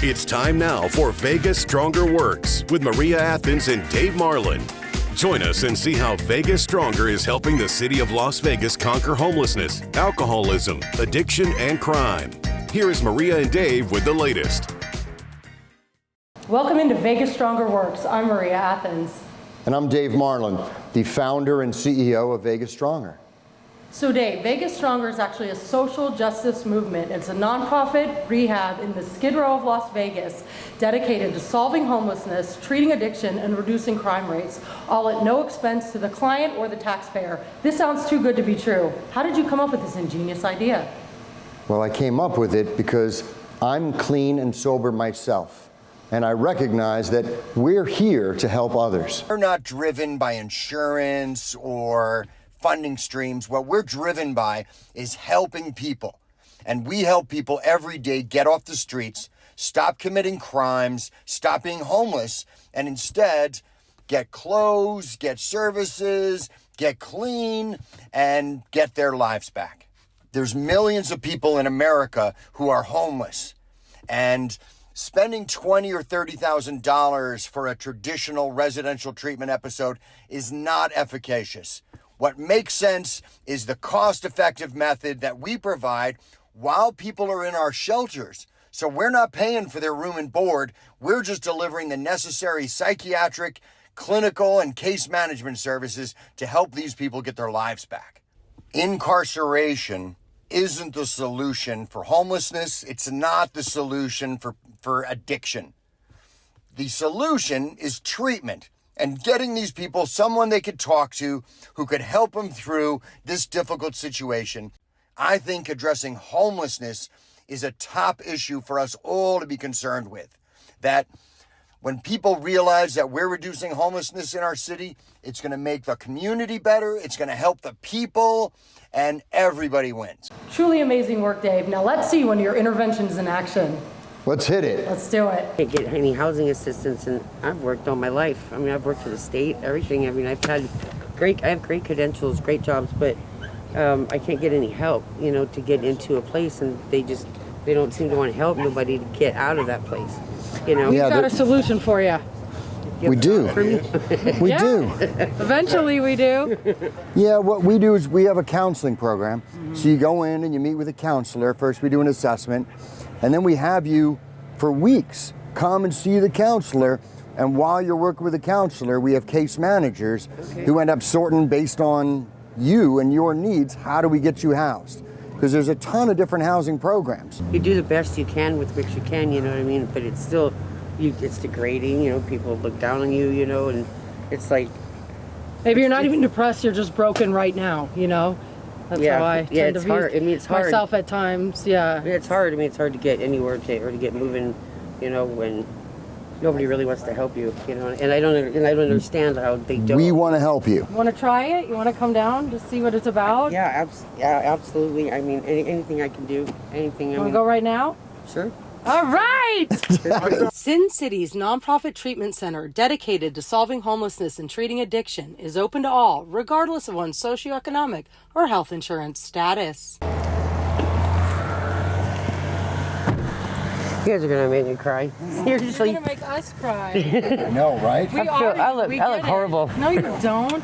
It's time now for Vegas Stronger Works with Maria Athens and Dave Marlin. Join us and see how Vegas Stronger is helping the city of Las Vegas conquer homelessness, alcoholism, addiction, and crime. Here is Maria and Dave with the latest. Welcome into Vegas Stronger Works. I'm Maria Athens. And I'm Dave Marlin, the founder and CEO of Vegas Stronger. So Dave, Vegas Stronger is actually a social justice movement. It's a nonprofit rehab in the Skid Row of Las Vegas dedicated to solving homelessness, treating addiction, and reducing crime rates, all at no expense to the client or the taxpayer. This sounds too good to be true. How did you come up with this ingenious idea? Well, I came up with it because I'm clean and sober myself. And I recognize that we're here to help others. We're not driven by insurance or funding streams. What we're driven by is helping people. And we help people every day get off the streets, stop committing crimes, stop being homeless, and instead get clothes, get services, get clean, and get their lives back. There's millions of people in America who are homeless, and spending $20,000 or $30,000 for a traditional residential treatment episode is not efficacious. What makes sense is the cost-effective method that we provide while people are in our shelters. So we're not paying for their room and board. We're just delivering the necessary psychiatric, clinical, and case management services to help these people get their lives back. Incarceration isn't the solution for homelessness. It's not the solution for addiction. The solution is treatment and getting these people someone they could talk to who could help them through this difficult situation. I think addressing homelessness is a top issue for us all to be concerned with. That when people realize that we're reducing homelessness in our city, it's going to make the community better, it's going to help the people, and everybody wins. Truly amazing work, Dave. Now let's see one of your interventions in action. Let's hit it. Let's do it. I can't get any housing assistance, and I've worked all my life. I mean, I've worked for the state, everything. I mean, I have great credentials, great jobs, but I can't get any help, to get into a place, and they don't seem to want to help nobody to get out of that place, We've got a solution for you. We do. We do. Eventually we do. Yeah, what we do is we have a counseling program. So you go in and you meet with a counselor. First we do an assessment, and then we have you for weeks come and see the counselor. And while you're working with the counselor, we have case managers who end up sorting based on you and your needs. How do we get you housed? Because there's a ton of different housing programs. You do the best you can with what you can, you know what I mean? But it's still, it's degrading, people look down on you, and it's like... Maybe you're not even depressed, you're just broken right now, That's how I tend to view hard. I mean, it's hard. Myself at times, It's hard. I mean, it's hard to get anywhere or to get moving, when nobody really wants to help you, And I don't understand how they don't. We want to help you. You want to try it? You want to come down to see what it's about? Yeah, absolutely. I mean, anything I can do, anything. You want to go right now? Sure. All right! Sin City's nonprofit treatment center dedicated to solving homelessness and treating addiction is open to all, regardless of one's socioeconomic or health insurance status. You guys are gonna make me cry. Seriously. You're gonna make us cry. I know, right? I look horrible. No, you don't.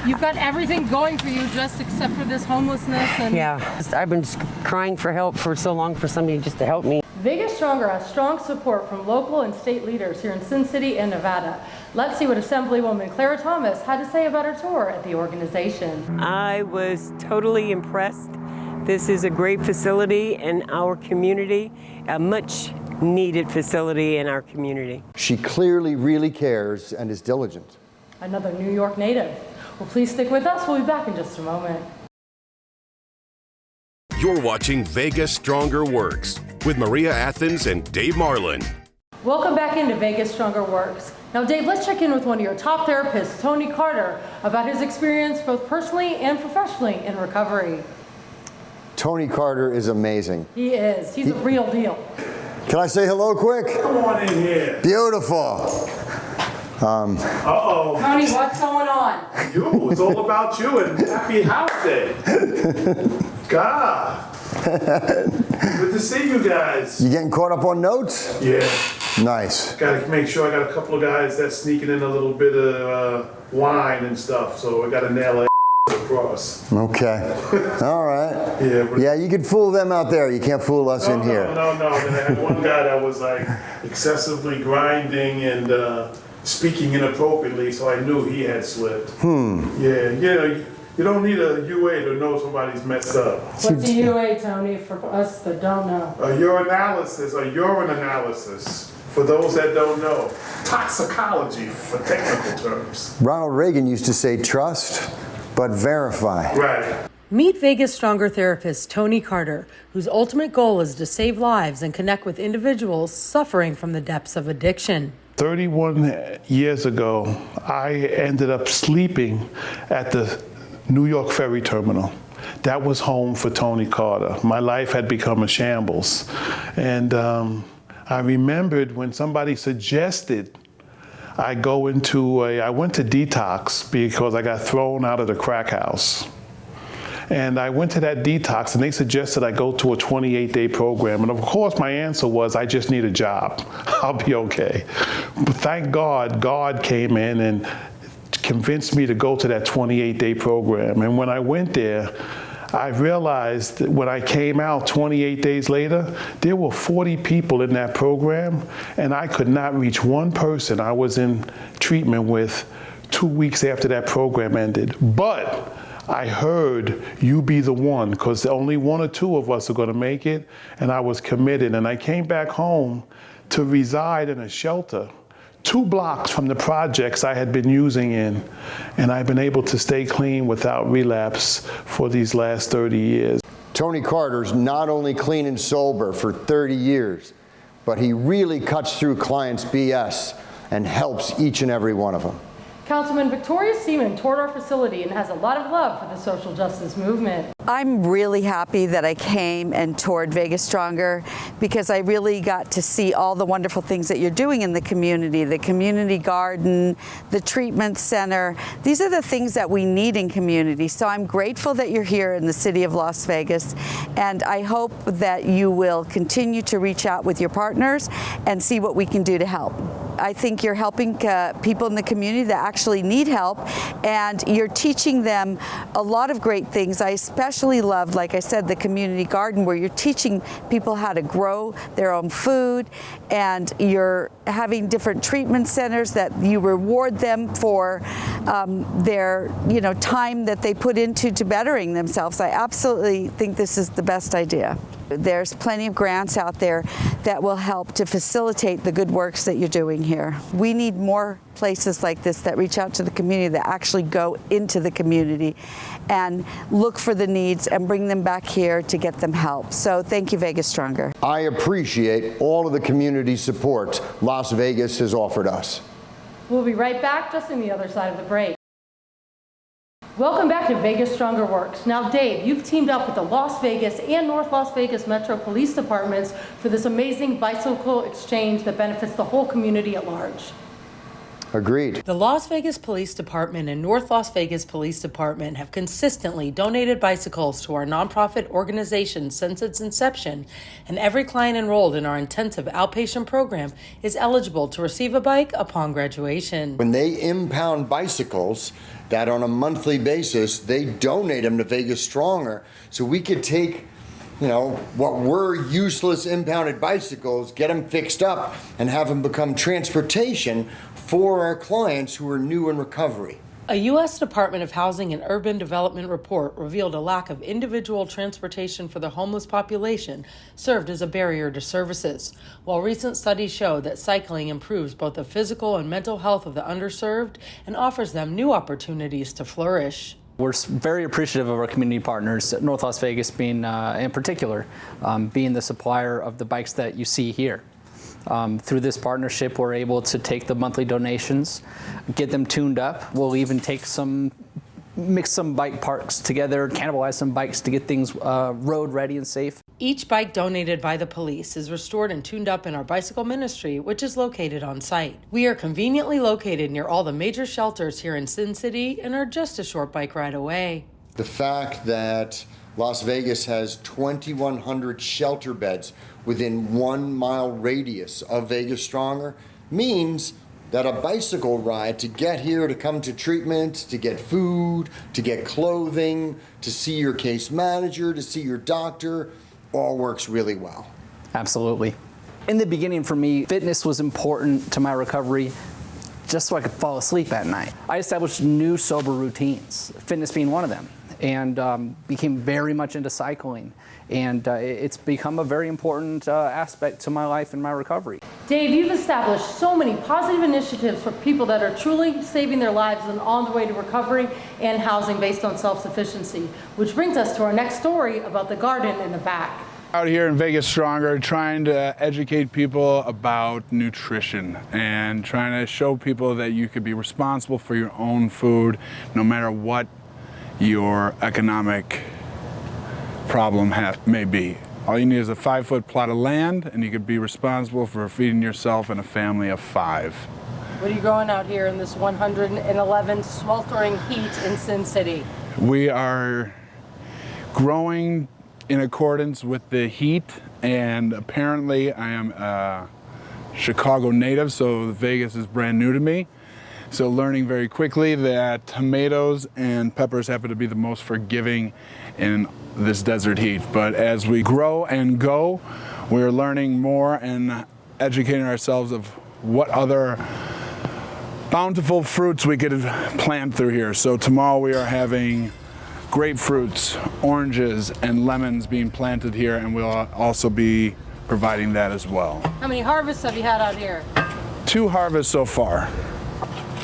You've got everything going for you just except for this homelessness and... Yeah, I've been just crying for help for so long for somebody just to help me. Vegas Stronger has strong support from local and state leaders here in Sin City and Nevada. Let's see what Assemblywoman Clara Thomas had to say about her tour at the organization. I was totally impressed. This is a great facility in our community, a much needed facility in our community. She clearly really cares and is diligent. Another New York native. Well, please stick with us. We'll be back in just a moment. You're watching Vegas Stronger Works with Maria Athens and Dave Marlin. Welcome back into Vegas Stronger Works. Now, Dave, let's check in with one of your top therapists, Tony Carter, about his experience both personally and professionally in recovery. Tony Carter is amazing. He is. He's a real deal. Can I say hello quick? Come on in here. Beautiful. Uh-oh. Tony, what's going on? You, it's all about you and happy house day. God. Good to see you guys. You getting caught up on notes? Yeah. Nice. Got to make sure I got a couple of guys that's sneaking in a little bit of wine and stuff, so I got to nail that across. Okay. All right. Yeah. Yeah, you can fool them out there. You can't fool us in here. No. Then I had one guy that was like excessively grinding and speaking inappropriately, so I knew he had slipped. Yeah. You don't need a UA to know somebody's messed up. What's a UA, Tony, for us that don't know? A urine analysis, for those that don't know. Toxicology for technical terms. Ronald Reagan used to say trust, but verify. Right. Meet Vegas Stronger therapist Tony Carter, whose ultimate goal is to save lives and connect with individuals suffering from the depths of addiction. 31 years ago, I ended up sleeping at the New York Ferry Terminal. That was home for Tony Carter. My life had become a shambles. And I remembered when somebody suggested I went to detox because I got thrown out of the crack house. And I went to that detox and they suggested I go to a 28-day program. And of course my answer was, I just need a job. I'll be okay. But thank God, God came in and convinced me to go to that 28-day program. And when I went there, I realized that when I came out 28 days later, there were 40 people in that program, and I could not reach one person I was in treatment with 2 weeks after that program ended. But I heard, you be the one, because only one or two of us are going to make it, and I was committed. And I came back home to reside in a shelter 2 blocks from the projects I had been using in, and I've been able to stay clean without relapse for these last 30 years. Tony Carter's not only clean and sober for 30 years, but he really cuts through clients' BS and helps each and every one of them. Councilman Victoria Seaman toured our facility and has a lot of love for the social justice movement. I'm really happy that I came and toured Vegas Stronger because I really got to see all the wonderful things that you're doing in the community garden, the treatment center. These are the things that we need in community. So I'm grateful that you're here in the city of Las Vegas, and I hope that you will continue to reach out with your partners and see what we can do to help. I think you're helping people in the community that actually need help, and you're teaching them a lot of great things. I especially loved, like I said, the community garden, where you're teaching people how to grow their own food, and you're having different treatment centers that you reward them for their time that they put into bettering themselves. I absolutely think this is the best idea. There's plenty of grants out there that will help to facilitate the good works that you're doing here. We need more places like this that reach out to the community, that actually go into the community and look for the needs and bring them back here to get them help. So thank you, Vegas Stronger. I appreciate all of the community support Las Vegas has offered us. We'll be right back just on the other side of the break. Welcome back to Vegas Stronger Works. Now, Dave, you've teamed up with the Las Vegas and North Las Vegas Metro Police Departments for this amazing bicycle exchange that benefits the whole community at large. Agreed. The Las Vegas Police Department and North Las Vegas Police Department have consistently donated bicycles to our nonprofit organization since its inception, and every client enrolled in our intensive outpatient program is eligible to receive a bike upon graduation. When they impound bicycles, that on a monthly basis, they donate them to Vegas Stronger, so we could take what were useless impounded bicycles, get them fixed up, and have them become transportation for our clients who are new in recovery. A U.S. Department of Housing and Urban Development report revealed a lack of individual transportation for the homeless population served as a barrier to services, while recent studies show that cycling improves both the physical and mental health of the underserved and offers them new opportunities to flourish. We're very appreciative of our community partners, North Las Vegas being, in particular, being the supplier of the bikes that you see here. Through this partnership, we're able to take the monthly donations, get them tuned up. We'll even mix some bike parks together, cannibalize some bikes to get things road ready and safe. Each bike donated by the police is restored and tuned up in our bicycle ministry, which is located on site. We are conveniently located near all the major shelters here in Sin City and are just a short bike ride away. The fact that Las Vegas has 2,100 shelter beds within 1 mile radius of Vegas Stronger. Means that a bicycle ride to get here, to come to treatment, to get food, to get clothing, to see your case manager, to see your doctor, all works really well. Absolutely. In the beginning for me, fitness was important to my recovery just so I could fall asleep at night. I established new sober routines, fitness being one of them, and became very much into cycling. And it's become a very important aspect to my life and my recovery. Dave, you've established so many positive initiatives for people that are truly saving their lives and on the way to recovery and housing based on self-sufficiency, which brings us to our next story about the garden in the back. Out here in Vegas Stronger, trying to educate people about nutrition and trying to show people that you could be responsible for your own food no matter what your economic problem may be. All you need is a 5-foot plot of land and you could be responsible for feeding yourself and a family of 5. What are you growing out here in this 111 sweltering heat in Sin City? We are growing in accordance with the heat, and apparently I am a Chicago native, so Vegas is brand new to me. So learning very quickly that tomatoes and peppers happen to be the most forgiving in this desert heat. But as we grow and go, we're learning more and educating ourselves of what other bountiful fruits we could plant through here. So tomorrow we are having grapefruits, oranges, and lemons being planted here, and we'll also be providing that as well. How many harvests have you had out here? 2 harvests so far.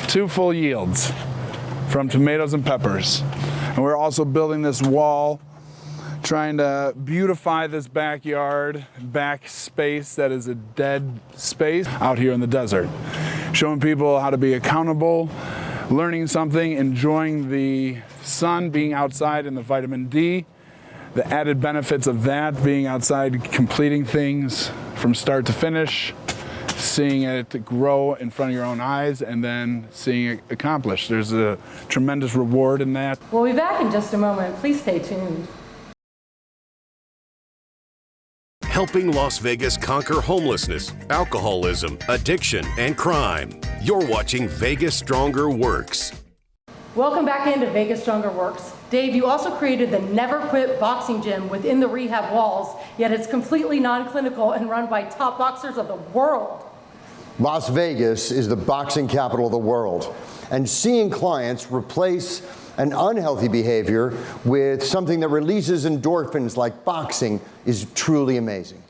2 full yields from tomatoes and peppers. And we're also building this wall, trying to beautify this backyard, back space that is a dead space out here in the desert. Showing people how to be accountable, learning something, enjoying the sun, being outside, and the vitamin D, the added benefits of that, being outside, completing things from start to finish, seeing it grow in front of your own eyes, and then seeing it accomplished. There's a tremendous reward in that. We'll be back in just a moment. Please stay tuned. Helping Las Vegas conquer homelessness, alcoholism, addiction, and crime. You're watching Vegas Stronger Works. Welcome back into Vegas Stronger Works. Dave, you also created the Never Quit boxing gym within the rehab walls, yet it's completely non-clinical and run by top boxers of the world. Las Vegas is the boxing capital of the world, and seeing clients replace an unhealthy behavior with something that releases endorphins like boxing is truly amazing.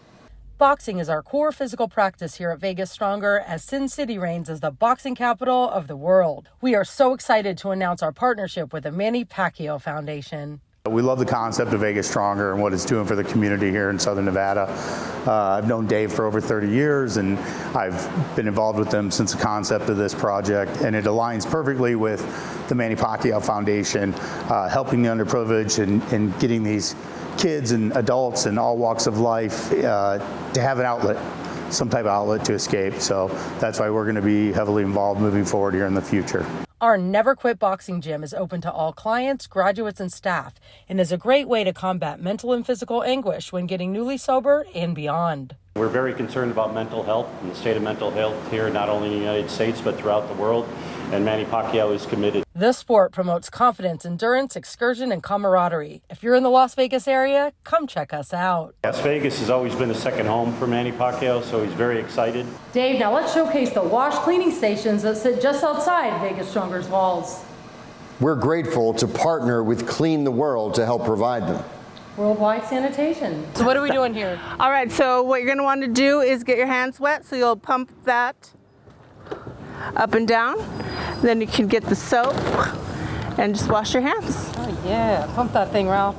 Boxing is our core physical practice here at Vegas Stronger, as Sin City reigns as the boxing capital of the world. We are so excited to announce our partnership with the Manny Pacquiao Foundation. We love the concept of Vegas Stronger and what it's doing for the community here in Southern Nevada. I've known Dave for over 30 years, and I've been involved with them since the concept of this project, and it aligns perfectly with the Manny Pacquiao Foundation, helping the underprivileged and getting these kids and adults in all walks of life to have an outlet, some type of outlet to escape. So that's why we're going to be heavily involved moving forward here in the future. Our Never Quit boxing gym is open to all clients, graduates, and staff, and is a great way to combat mental and physical anguish when getting newly sober and beyond. We're very concerned about mental health and the state of mental health here, not only in the United States, but throughout the world. And Manny Pacquiao is committed. This sport promotes confidence, endurance, excursion, and camaraderie. If you're in the Las Vegas area, come check us out. Las Vegas has always been a second home for Manny Pacquiao, so he's very excited. Dave, now let's showcase the wash cleaning stations that sit just outside Vegas Stronger's walls. We're grateful to partner with Clean the World to help provide them. Worldwide sanitation. So what are we doing here? All right, so what you're going to want to do is get your hands wet, so you'll pump that up and down. Then you can get the soap and just wash your hands. Oh yeah, pump that thing, Ralph.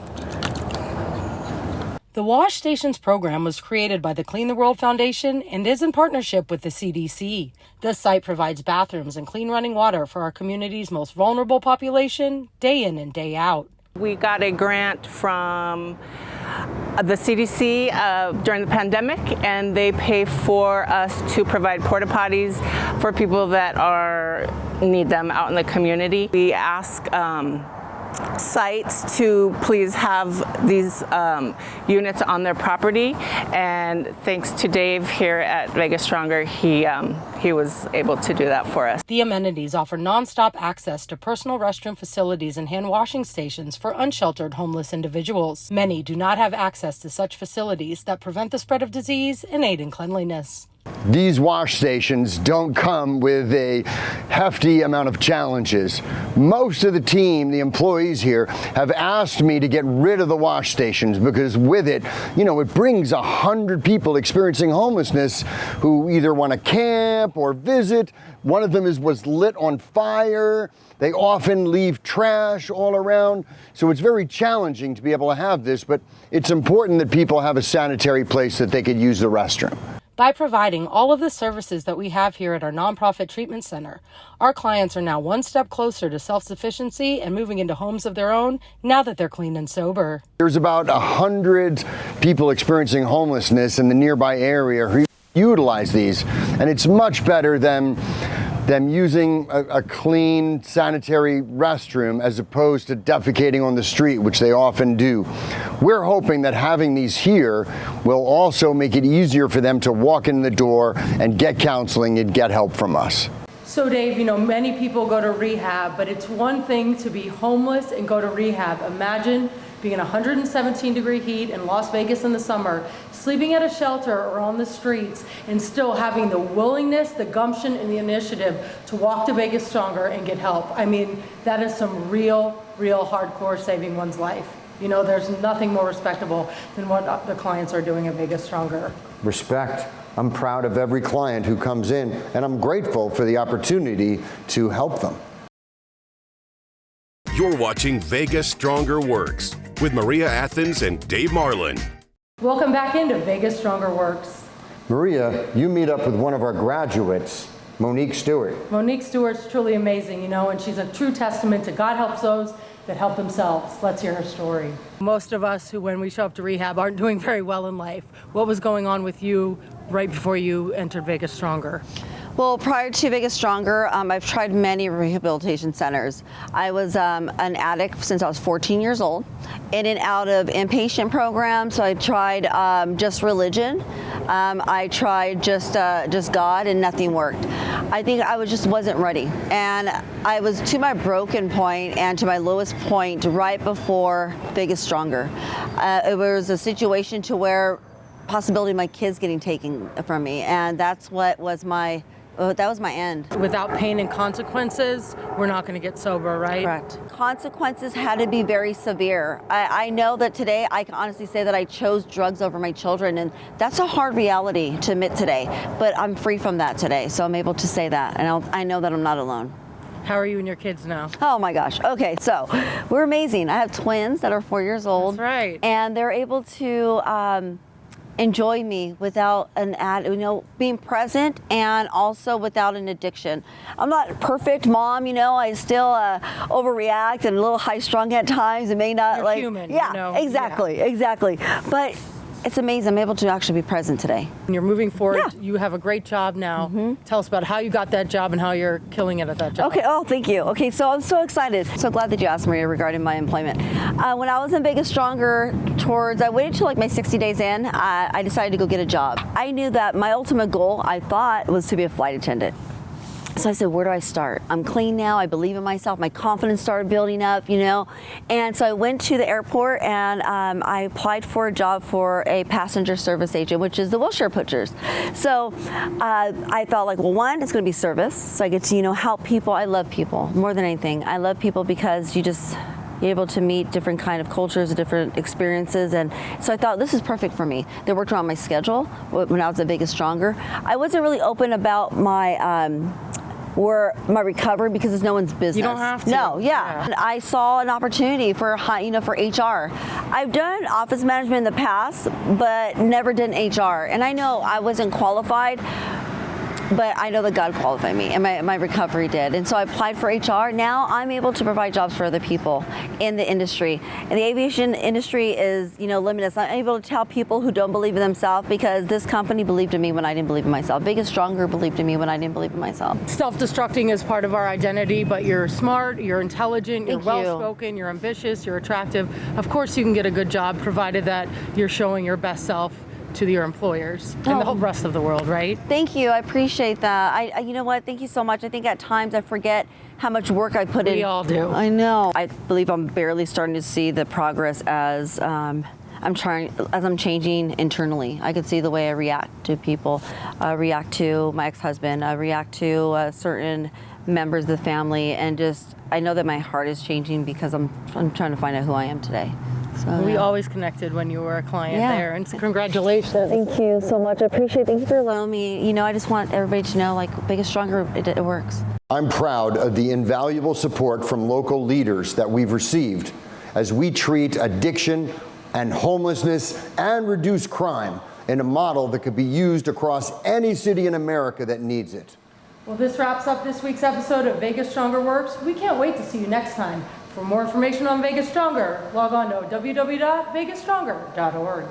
The Wash Stations program was created by the Clean the World Foundation and is in partnership with the CDC. This site provides bathrooms and clean running water for our community's most vulnerable population, day in and day out. We got a grant from the CDC during the pandemic, and they pay for us to provide porta potties for people that need them out in the community. We ask sites to please have these units on their property, and thanks to Dave here at Vegas Stronger, he was able to do that for us. The amenities offer nonstop access to personal restroom facilities and hand washing stations for unsheltered homeless individuals. Many do not have access to such facilities that prevent the spread of disease and aid in cleanliness. These wash stations don't come with a hefty amount of challenges. Most of the team, the employees here, have asked me to get rid of the wash stations because with it, it brings 100 people experiencing homelessness who either want to camp or visit. One of them was lit on fire. They often leave trash all around. So it's very challenging to be able to have this, but it's important that people have a sanitary place that they could use the restroom. By providing all of the services that we have here at our nonprofit treatment center, our clients are now one step closer to self-sufficiency and moving into homes of their own now that they're clean and sober. There's about 100 people experiencing homelessness in the nearby area who utilize these, and it's much better than them using a clean, sanitary restroom as opposed to defecating on the street, which they often do. We're hoping that having these here will also make it easier for them to walk in the door and get counseling and get help from us. So Dave, many people go to rehab, but it's one thing to be homeless and go to rehab. Imagine being in 117-degree heat in Las Vegas in the summer, sleeping at a shelter or on the streets, and still having the willingness, the gumption, and the initiative to walk to Vegas Stronger and get help. I mean, that is some real hardcore saving one's life. There's nothing more respectable than what the clients are doing at Vegas Stronger. Respect. I'm proud of every client who comes in, and I'm grateful for the opportunity to help them. You're watching Vegas Stronger Works with Maria Athens and Dave Marlin. Welcome back into Vegas Stronger Works. Maria, you meet up with one of our graduates, Monique Stewart. Monique Stewart's truly amazing, and she's a true testament to God helps those that help themselves. Let's hear her story. Most of us who, when we show up to rehab, aren't doing very well in life. What was going on with you right before you entered Vegas Stronger? Well, prior to Vegas Stronger, I've tried many rehabilitation centers. I was an addict since I was 14 years old, in and out of inpatient programs. So I tried just religion. I tried just God, and nothing worked. I think I wasn't ready, and I was to my broken point and to my lowest point right before Vegas Stronger. It was a situation to where possibility of my kids getting taken from me, and that's what was my. That was my end. Without pain and consequences, we're not going to get sober, right? Correct. Consequences had to be very severe. I know that today I can honestly say that I chose drugs over my children, and that's a hard reality to admit today. But I'm free from that today, so I'm able to say that, and I know that I'm not alone. How are you and your kids now? Oh my gosh. Okay, so we're amazing. I have twins that are 4 years old. That's right. And they're able to enjoy me without being present, and also without an addiction. I'm not a perfect mom, I still overreact and a little high strung at times. It may not You're human. Yeah, exactly. But it's amazing. I'm able to actually be present today. And you're moving forward. Yeah. You have a great job now. Mm-hmm. Tell us about how you got that job and how you're killing it at that job. Okay. Oh, thank you. Okay. So I'm so excited. So glad that you asked, Maria, regarding my employment. When I was in Vegas Stronger, I waited till my 60 days in. I decided to go get a job. I knew that my ultimate goal, I thought, was to be a flight attendant. So I said, where do I start? I'm clean now. I believe in myself. My confidence started building up, And so I went to the airport and I applied for a job for a passenger service agent, which is the wheelchair pushers. So I felt like, well, one, it's going to be service. So I get to, help people. I love people more than anything. I love people because you're able to meet different kind of cultures, different experiences. And so I thought this is perfect for me. They worked around my schedule when I was at Vegas Stronger. I wasn't really open about my recovery because it's no one's business. You don't have to. No, yeah. I saw an opportunity for HR. I've done office management in the past, but never done HR. And I know I wasn't qualified, but I know that God qualified me, and my recovery did. And so I applied for HR. Now I'm able to provide jobs for other people in the industry. And the aviation industry is, limitless. I'm able to tell people who don't believe in themselves, because this company believed in me when I didn't believe in myself. Big and Stronger believed in me when I didn't believe in myself. Self-destructing is part of our identity, but you're smart, you're intelligent, you're well-spoken, you're ambitious, you're attractive. Of course you can get a good job, provided that you're showing your best self to your employers and the whole rest of the world, right? Thank you. I appreciate that. You know what? Thank you so much. I think at times I forget how much work I put in. We all do. I know. I believe I'm barely starting to see the progress as I'm changing internally. I can see the way I react to people, react to my ex-husband, react to certain members of the family, and just I know that my heart is changing because I'm trying to find out who I am today. So, we always connected when you were a client there, and congratulations. Thank you so much. I appreciate it. Thank you for allowing me. I just want everybody to know, Big and Stronger, it works. I'm proud of the invaluable support from local leaders that we've received as we treat addiction and homelessness and reduce crime in a model that could be used across any city in America that needs it. Well, this wraps up this week's episode of Vegas Stronger Works. We can't wait to see you next time. For more information on Vegas Stronger, log on to www.vegasstronger.org.